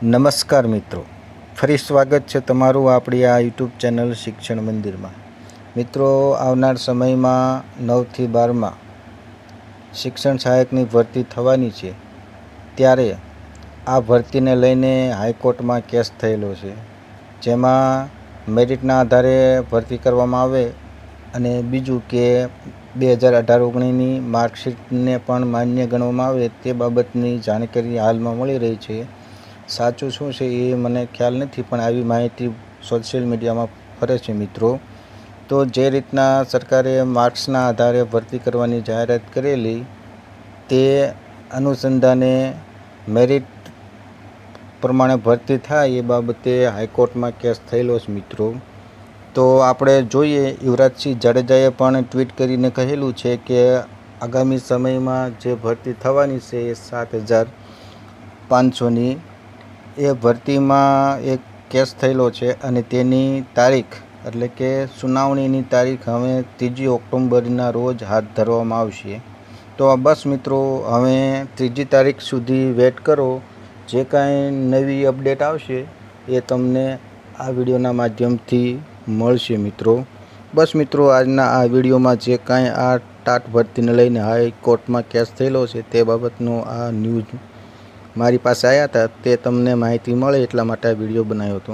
નમસ્કાર મિત્રો, ફરી સ્વાગત છે તમારું આપણી આ યુટ્યુબ ચેનલ શિક્ષણ મંદિરમાં. મિત્રો, આવનાર સમયમાં 9 થી 12માં શિક્ષણ સહાયકની ભરતી થવાની છે. ત્યારે આ ભરતીને લઈને હાઈકોર્ટમાં કેસ થયેલો છે, જેમાં મેરિટના આધારે ભરતી કરવામાં આવે અને બીજું કે 2018-19ની માર્કશીટને પણ માન્ય ગણવામાં આવે તે બાબતની જાણકારી હાલમાં મળી રહી છે. સાચું શું છે એ મને ખ્યાલ નથી, પણ આવી માહિતી સોશિયલ મીડિયામાં ફરે છે મિત્રો. તો જે રીતના સરકારે માર્ક્સના આધારે ભરતી કરવાની જાહેરાત કરેલી, તે અનુસંધાને મેરિટ પ્રમાણે ભરતી થાય એ બાબતે હાઈકોર્ટમાં કેસ થયેલો છે મિત્રો. તો આપણે જોઈએ, યુવરાજસિંહ જાડેજાએ પણ ટ્વીટ કરીને કહેલું છે કે આગામી સમયમાં જે ભરતી થવાની છે એ 7,500ની એ ભરતીમાં એક કેસ થયેલો છે અને તેની તારીખ એટલે કે સુનાવણીની તારીખ હવે 3 ઓક્ટોબરના રોજ હાથ ધરવામાં આવશે. તો બસ મિત્રો, હવે 3 તારીખ સુધી વેટ કરો. જે કાંઈ નવી અપડેટ આવશે એ તમને આ વિડીયોના માધ્યમથી મળશે મિત્રો. બસ મિત્રો, આજના આ વિડીયોમાં જે કાંઈ આ ટાટ ભરતીને લઈને હાઈકોર્ટમાં કેસ થયેલો છે તે બાબતનો આ ન્યૂઝ મારી પાસે આવ્યા હતા, તે તમને માહિતી મળે એટલા માટે આ વિડીયો બનાવ્યો હતો.